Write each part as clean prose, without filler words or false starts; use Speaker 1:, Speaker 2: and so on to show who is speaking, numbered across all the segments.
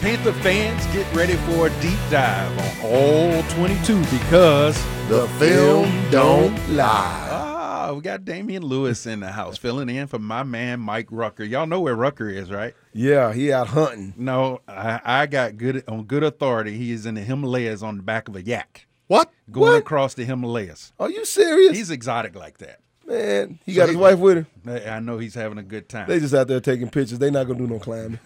Speaker 1: Panther fans, get ready for a deep dive on All-22 because
Speaker 2: the film don't lie.
Speaker 1: We got Damian Lewis in the house, filling in for my man Mike Rucker. Y'all know where Rucker is, right?
Speaker 2: Yeah, he out hunting.
Speaker 1: No, I got on good authority. He is in the Himalayas on the back of a yak.
Speaker 2: What?
Speaker 1: Going across the Himalayas.
Speaker 2: Are you serious?
Speaker 1: He's exotic like that.
Speaker 2: Man, he got his wife with him.
Speaker 1: I know he's having a good time.
Speaker 2: They just out there taking pictures. They not gonna do no climbing.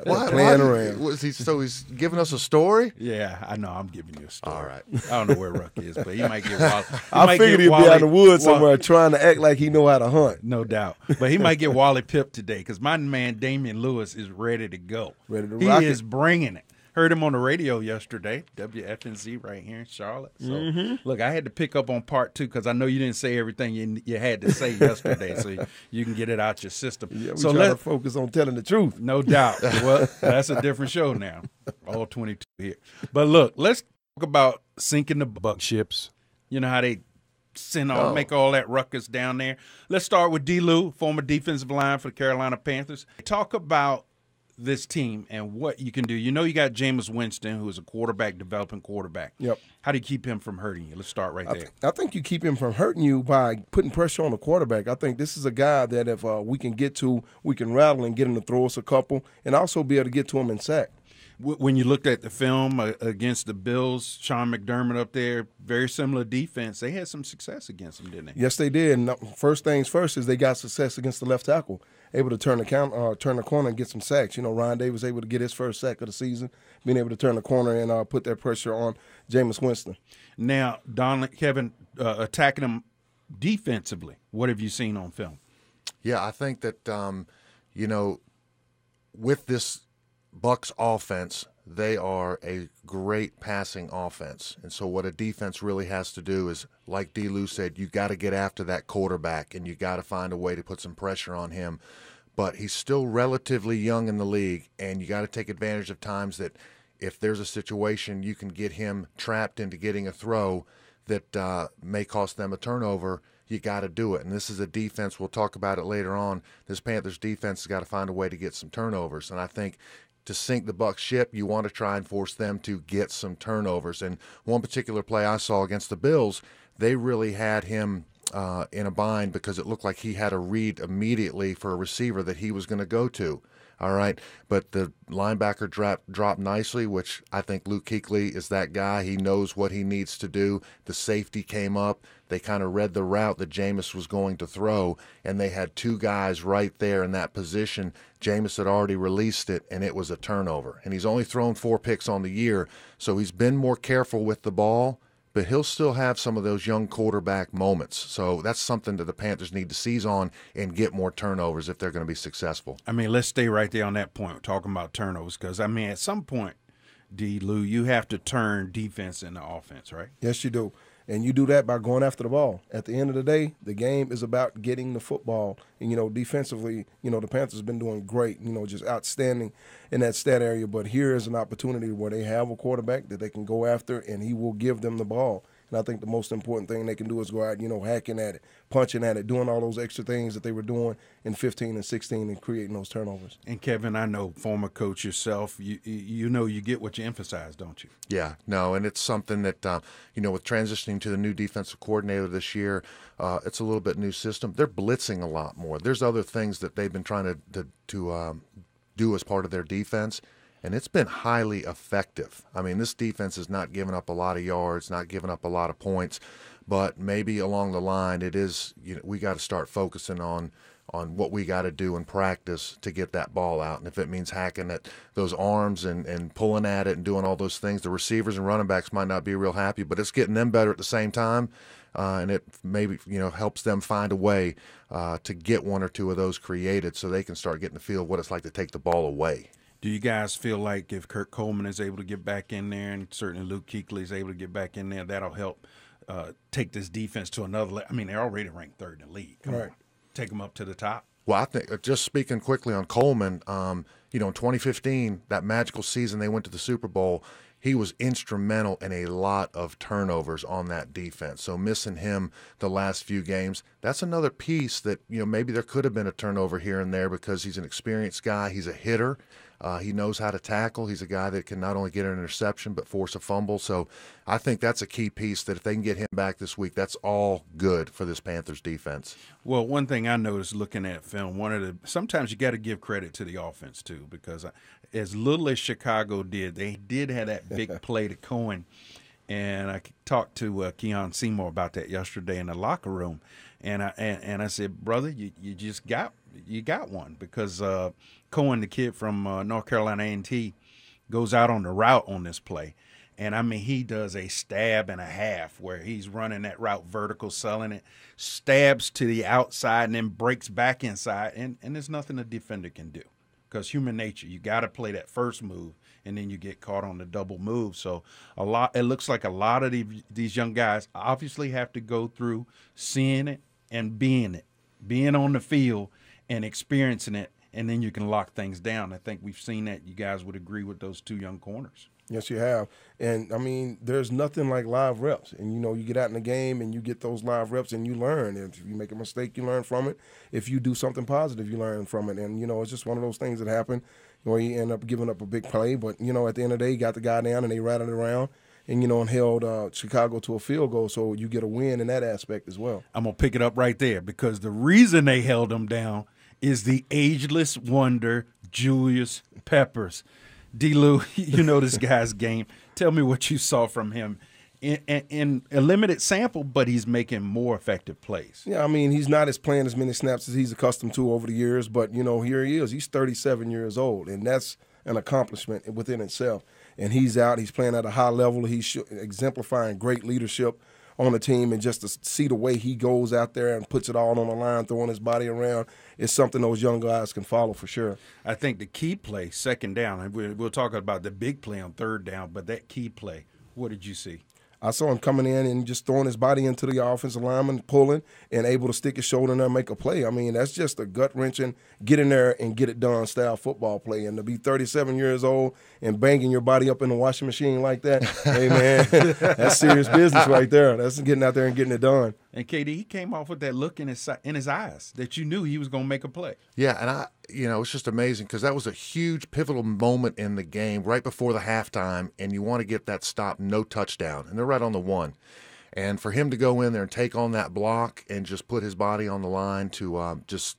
Speaker 3: Why?
Speaker 2: Playing around.
Speaker 3: Was he? So he's giving us a story?
Speaker 1: Yeah, I know. I'm giving you a story.
Speaker 3: All right.
Speaker 1: I don't know where Ruck is, but he might get Wally.
Speaker 2: I figured he'd be out in the woods somewhere trying to act like he know how to hunt.
Speaker 1: No doubt. But he might get Wally Pip today because my man Damian Lewis is ready to go.
Speaker 2: Ready to
Speaker 1: he
Speaker 2: rock
Speaker 1: is
Speaker 2: it.
Speaker 1: bringing it. Heard him on the radio yesterday, WFNZ right here in Charlotte. So, look, I had to pick up on part 2 because I know you didn't say everything you had to say yesterday, so you can get it out your system.
Speaker 2: Yeah, we
Speaker 1: so
Speaker 2: try to focus on telling the truth.
Speaker 1: No doubt. Well, that's a different show now. All-22 here. But look, let's talk about sinking the buck ships. You know how they make all that ruckus down there. Let's start with D-Lou, former defensive line for the Carolina Panthers. Talk about this team and what you can do. You know you got Jameis Winston, who is a developing quarterback.
Speaker 2: Yep.
Speaker 1: How do you keep him from hurting you? Let's start right there.
Speaker 2: I think you keep him from hurting you by putting pressure on the quarterback. I think this is a guy that if we can get to, we can rattle and get him to throw us a couple and also be able to get to him in sack.
Speaker 1: When you looked at the film against the Bills, Sean McDermott up there, very similar defense. They had some success against them, didn't they?
Speaker 2: Yes, they did. And first things first is they got success against the left tackle, able to turn the corner and get some sacks. You know, Ryan Day was able to get his first sack of the season, being able to turn the corner and put that pressure on Jameis Winston.
Speaker 1: Now, Kevin, attacking him defensively, what have you seen on film?
Speaker 3: Yeah, I think that, with this Bucs offense, they are a great passing offense. And so what a defense really has to do is, like D. Lou said, you got to get after that quarterback and you got to find a way to put some pressure on him. But he's still relatively young in the league, and you got to take advantage of times that if there's a situation you can get him trapped into getting a throw that may cost them a turnover, you got to do it. And this is a defense, we'll talk about it later on, this Panthers defense has got to find a way to get some turnovers. And I think to sink the Bucs ship, you want to try and force them to get some turnovers. And one particular play I saw against the Bills, they really had him in a bind because it looked like he had a read immediately for a receiver that he was going to go to. All right, but the linebacker dropped nicely, which I think Luke Kuechly is that guy. He knows what he needs to do. The safety came up. They kind of read the route that Jameis was going to throw, and they had two guys right there in that position. Jameis had already released it, and it was a turnover. And he's only thrown 4 picks on the year, so he's been more careful with the ball, but he'll still have some of those young quarterback moments. So that's something that the Panthers need to seize on and get more turnovers if they're going to be successful.
Speaker 1: I mean, let's stay right there on that point, talking about turnovers, because, I mean, at some point, D. Lou, you have to turn defense into offense, right?
Speaker 2: Yes, you do. And you do that by going after the ball. At the end of the day, the game is about getting the football. And, defensively, the Panthers have been doing great, just outstanding in that stat area. But here is an opportunity where they have a quarterback that they can go after, and he will give them the ball. And I think the most important thing they can do is go out, hacking at it, punching at it, doing all those extra things that they were doing in 15 and 16 and creating those turnovers.
Speaker 1: And, Kevin, I know, former coach yourself, you know you get what you emphasize, don't you?
Speaker 3: Yeah, no, and it's something that, with transitioning to the new defensive coordinator this year, it's a little bit new system. They're blitzing a lot more. There's other things that they've been trying to do as part of their defense, and it's been highly effective. I mean, this defense has not given up a lot of yards, not given up a lot of points, but maybe along the line it is, we got to start focusing on what we got to do in practice to get that ball out. And if it means hacking at those arms and pulling at it and doing all those things, the receivers and running backs might not be real happy, but it's getting them better at the same time. And it maybe, helps them find a way to get one or two of those created so they can start getting the feel of what it's like to take the ball away.
Speaker 1: Do you guys feel like if Kurt Coleman is able to get back in there and certainly Luke Kuechly is able to get back in there, that'll help take this defense to another level? I mean, they're already ranked 3rd in the league. Come on, take them up to the top.
Speaker 3: Well, I think, just speaking quickly on Coleman, in 2015, that magical season they went to the Super Bowl, he was instrumental in a lot of turnovers on that defense. So missing him the last few games, that's another piece that, maybe there could have been a turnover here and there because he's an experienced guy. He's a hitter. He knows how to tackle. He's a guy that can not only get an interception but force a fumble. So I think that's a key piece that if they can get him back this week, that's all good for this Panthers defense.
Speaker 1: Well, one thing I noticed looking at film, sometimes you got to give credit to the offense too, because as little as Chicago did, they did have that big play to Cohen. And I talked to Keon Seymour about that yesterday in the locker room, and I said, brother, you just got one, because Cohen, the kid from North Carolina A&T, goes out on the route on this play, and I mean he does a stab and a half where he's running that route vertical, selling it, stabs to the outside, and then breaks back inside, and there's nothing a defender can do, because human nature, you got to play that first move. And then you get caught on the double move. So it looks like a lot of these young guys obviously have to go through seeing it and being on the field and experiencing it, and then you can lock things down. I think we've seen that. You guys would agree with those two young corners.
Speaker 2: Yes, you have. And, I mean, there's nothing like live reps. And, you get out in the game and you get those live reps and you learn. If you make a mistake, you learn from it. If you do something positive, you learn from it. And, it's just one of those things that happen where you end up giving up a big play. But, at the end of the day, you got the guy down and they rattled it around and, and held Chicago to a field goal. So you get a win in that aspect as well.
Speaker 1: I'm going to pick it up right there, because the reason they held them down is the ageless wonder, Julius Peppers. D-Lou, you know this guy's game. Tell me what you saw from him in a limited sample, but he's making more effective plays.
Speaker 2: Yeah, I mean, he's not playing as many snaps as he's accustomed to over the years, but, here he is. He's 37 years old, and that's an accomplishment within itself. And he's out. He's playing at a high level. He's exemplifying great leadership on the team, and just to see the way he goes out there and puts it all on the line, throwing his body around, is something those young guys can follow for sure.
Speaker 1: I think the key play, second down, and we'll talk about the big play on third down, but that key play, what did you see?
Speaker 2: I saw him coming in and just throwing his body into the offensive lineman, pulling, and able to stick his shoulder in there and make a play. I mean, that's just a gut-wrenching, get in there and get it done style football play. And to be 37 years old and banging your body up in the washing machine like that, hey, man, that's serious business right there. That's getting out there and getting it done.
Speaker 1: And KD, he came off with that look in his eyes that you knew he was going to make a play.
Speaker 3: Yeah, and it's just amazing, because that was a huge pivotal moment in the game right before the halftime, and you want to get that stop, no touchdown, and they're right on the one. And for him to go in there and take on that block and just put his body on the line to just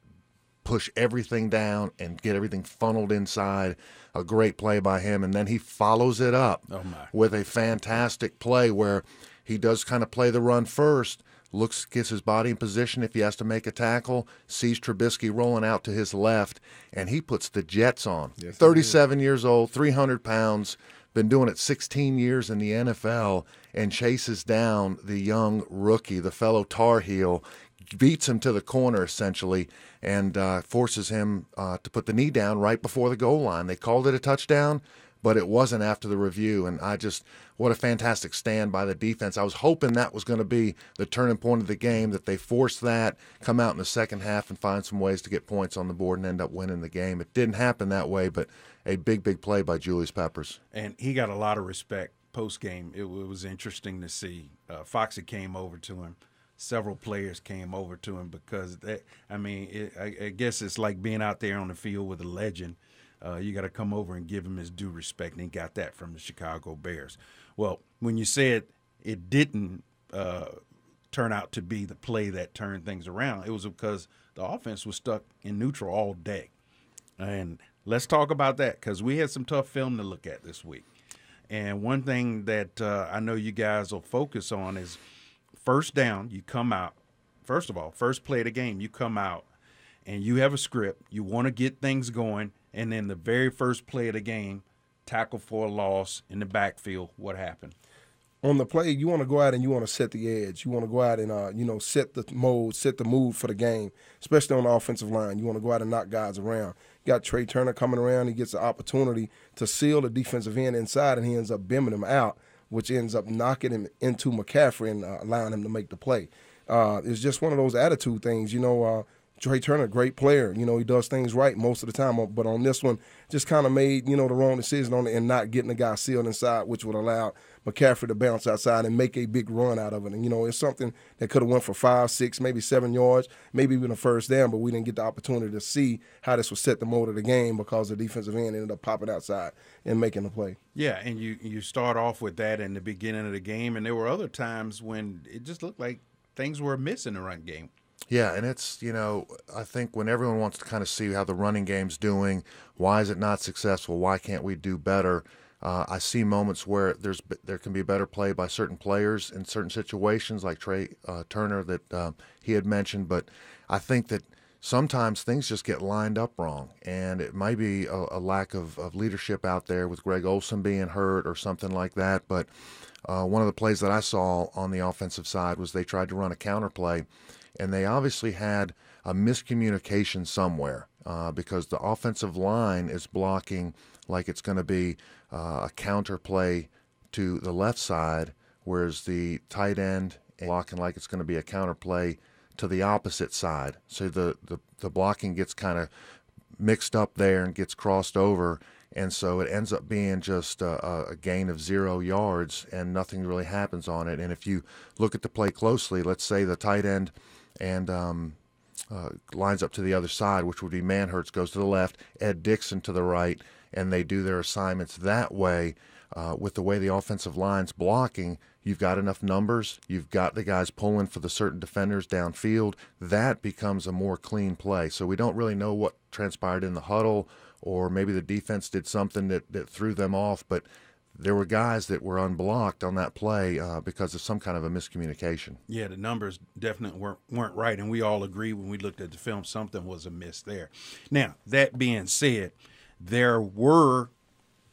Speaker 3: push everything down and get everything funneled inside, a great play by him. And then he follows it up with a fantastic play where he does kind of play the run first, gets his body in position if he has to make a tackle, sees Trubisky rolling out to his left, and he puts the Jets on. Yes, 37 years old, 300 pounds, been doing it 16 years in the NFL, and chases down the young rookie, the fellow Tar Heel, beats him to the corner essentially, and forces him to put the knee down right before the goal line. They called it a touchdown, but it wasn't after the review. And what a fantastic stand by the defense. I was hoping that was going to be the turning point of the game, that they force that, come out in the second half and find some ways to get points on the board and end up winning the game. It didn't happen that way, but a big, big play by Julius Peppers.
Speaker 1: And he got a lot of respect post-game. It was interesting to see. Foxy came over to him. Several players came over to him because, I guess it's like being out there on the field with a legend. You got to come over and give him his due respect, and he got that from the Chicago Bears. Well, when you said it didn't turn out to be the play that turned things around, it was because the offense was stuck in neutral all day. And let's talk about that, because we had some tough film to look at this week. And one thing that I know you guys will focus on is first down, you come out. First of all, first play of the game, you come out, and you have a script. You want to get things going. And then the very first play of the game, tackle for a loss in the backfield. What happened?
Speaker 2: On the play, you want to go out and you want to set the edge. You want to go out and, set the mode, set the mood for the game, especially on the offensive line. You want to go out and knock guys around. You got Trey Turner coming around. He gets the opportunity to seal the defensive end inside, and he ends up bimming him out, which ends up knocking him into McCaffrey and allowing him to make the play. It's just one of those attitude things, Trey Turner, great player. He does things right most of the time. But on this one, just kind of made, the wrong decision on it and not getting the guy sealed inside, which would allow McCaffrey to bounce outside and make a big run out of it. And, it's something that could have went for 5, 6, maybe 7 yards, maybe even a first down, but we didn't get the opportunity to see how this would set the mode of the game because the defensive end ended up popping outside and making the play.
Speaker 1: Yeah, and you start off with that in the beginning of the game, and there were other times when it just looked like things were amiss in the run game.
Speaker 3: Yeah, and it's, I think when everyone wants to kind of see how the running game's doing, why is it not successful, why can't we do better, I see moments where there can be better play by certain players in certain situations, like Trey Turner that he had mentioned, but I think that sometimes things just get lined up wrong, and it might be a lack of leadership out there with Greg Olsen being hurt or something like that, but one of the plays that I saw on the offensive side was they tried to run a counter play, and they obviously had a miscommunication somewhere because the offensive line is blocking like it's going to be a counter play to the left side, whereas the tight end is blocking like it's going to be a counter play to the opposite side. So the blocking gets kind of mixed up there and gets crossed over, and so it ends up being just a gain of 0 yards and nothing really happens on it. And if you look at the play closely, let's say the tight end and lines up to the other side, which would be Manhertz goes to the left, Ed Dixon to the right, and they do their assignments that way. With the way the offensive line's blocking, you've got enough numbers, you've got the guys pulling for the certain defenders downfield, that becomes a more clean play. So we don't really know what transpired in the huddle, or maybe the defense did something that threw them off, but there were guys that were unblocked on that play because of some kind of a miscommunication.
Speaker 1: Yeah, the numbers definitely weren't right, and we all agree when we looked at the film something was amiss there. Now, that being said, there were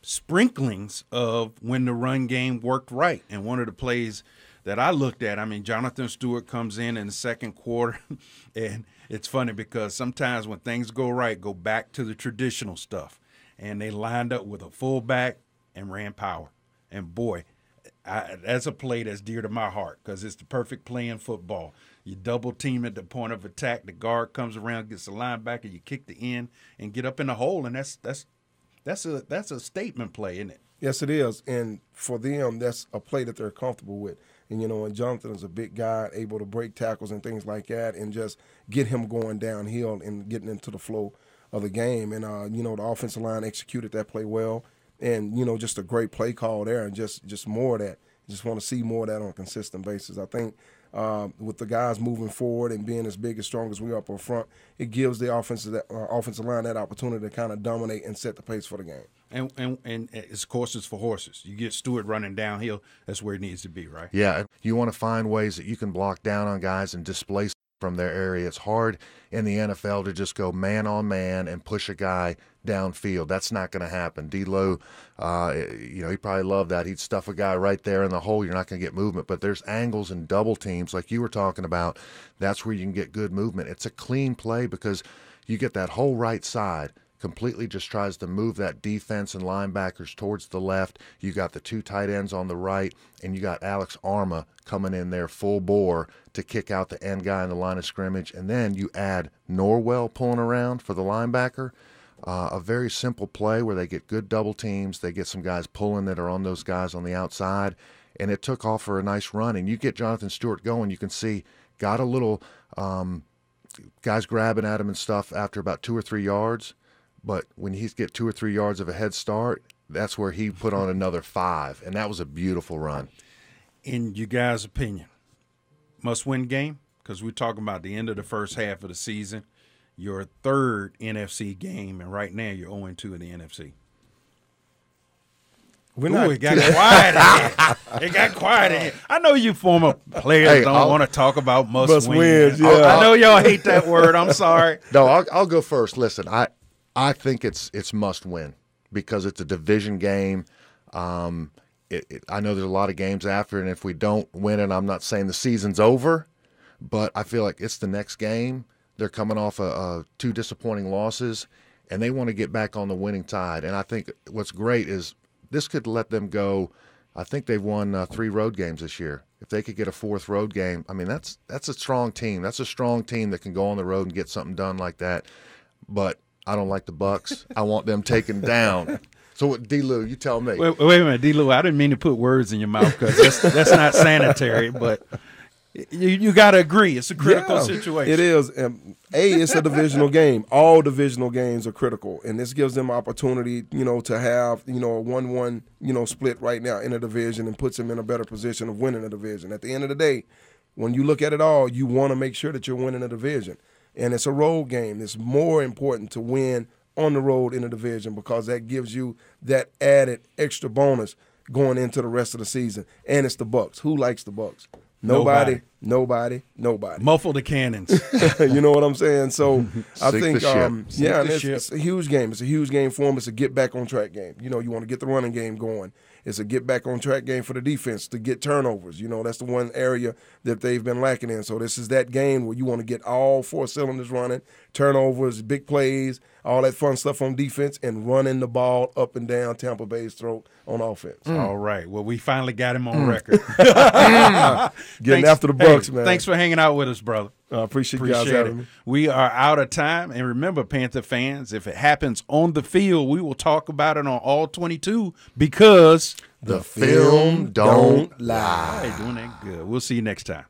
Speaker 1: sprinklings of when the run game worked right, and one of the plays that I looked at, Jonathan Stewart comes in the second quarter, and it's funny because sometimes when things go right, go back to the traditional stuff, and they lined up with a fullback and ran power. And boy, that's a play that's dear to my heart because it's the perfect play in football. You double team at the point of attack, the guard comes around, gets the linebacker, you kick the end and get up in the hole, and that's a statement play, isn't it?
Speaker 2: Yes, it is. And for them, that's a play that they're comfortable with. And, and Jonathan is a big guy, able to break tackles and things like that and just get him going downhill and getting into the flow of the game. And, the offensive line executed that play well. And, just a great play call there and just more of that. Just want to see more of that on a consistent basis. I think with the guys moving forward and being as big and strong as we are up front, it gives the offensive line that opportunity to kind of dominate and set the pace for the game.
Speaker 1: And it's horses for horses. You get Stewart running downhill, that's where he needs to be, right?
Speaker 3: Yeah, you want to find ways that you can block down on guys and displace from their area. It's hard in the NFL to just go man on man and push a guy downfield. That's not going to happen. D-Lo, he probably loved that. He'd stuff a guy right there in the hole. You're not going to get movement. But there's angles and double teams like you were talking about. That's where you can get good movement. It's a clean play because you get that whole right side completely just tries to move that defense and linebackers towards the left. You got the 2 tight ends on the right, and you got Alex Arma coming in there full bore to kick out the end guy in the line of scrimmage. And then you add Norwell pulling around for the linebacker. A very simple play where they get good double teams. They get some guys pulling that are on those guys on the outside, and it took off for a nice run. And you get Jonathan Stewart going, you can see got a little guys grabbing at him and stuff after about 2 or 3 yards. But when he get 2 or 3 yards of a head start, that's where he put on another 5, and that was a beautiful run.
Speaker 1: In you guys' opinion, must-win game? Because we're talking about the end of the first half of the season, your 3rd NFC game, and right now you're 0-2 in the NFC. It got quiet in here. It got quiet in here. I know you former players don't want to talk about must-wins.
Speaker 2: Yeah.
Speaker 1: I know y'all hate that word. I'm sorry.
Speaker 3: No, I'll go first. Listen, I think it's must-win because it's a division game. I know there's a lot of games after, and if we don't win it, I'm not saying the season's over, but I feel like it's the next game. They're coming off 2 disappointing losses, and they want to get back on the winning tide. And I think what's great is this could let them go. I think they've won 3 road games this year. If they could get a 4th road game, that's a strong team. That's a strong team that can go on the road and get something done like that. But I don't like the Bucs. I want them taken down. So, D-Lou, you tell me.
Speaker 1: Wait a minute, D-Lou. I didn't mean to put words in your mouth because that's not sanitary, but you got to agree. It's a critical situation.
Speaker 2: It is. It's a divisional game. All divisional games are critical, and this gives them opportunity, to have, a 1-1, split right now in a division and puts them in a better position of winning a division. At the end of the day, when you look at it all, you want to make sure that you're winning a division. And it's a road game. It's more important to win on the road in a division because that gives you that added extra bonus going into the rest of the season. And it's the Bucs. Who likes the Bucs? Nobody.
Speaker 1: Muffle the cannons.
Speaker 2: You know what I'm saying? So I
Speaker 3: Sink
Speaker 2: think,
Speaker 3: the ship.
Speaker 2: it's a huge game. It's a huge game for them. It's a get back on track game. You want to get the running game going. It's a get back on track game for the defense to get turnovers. That's the one area that they've been lacking in. So this is that game where you want to get all 4 cylinders running, turnovers, big plays, all that fun stuff on defense, and running the ball up and down Tampa Bay's throat on offense.
Speaker 1: All right. Well, we finally got him on record.
Speaker 2: Getting after the Bucs, man.
Speaker 1: Thanks for hanging out with us, brother.
Speaker 2: I appreciate you guys having me.
Speaker 1: We are out of time. And remember, Panther fans, if it happens on the field, we will talk about it on All-22 because
Speaker 3: the film don't lie.
Speaker 1: All right, doing that good. We'll see you next time.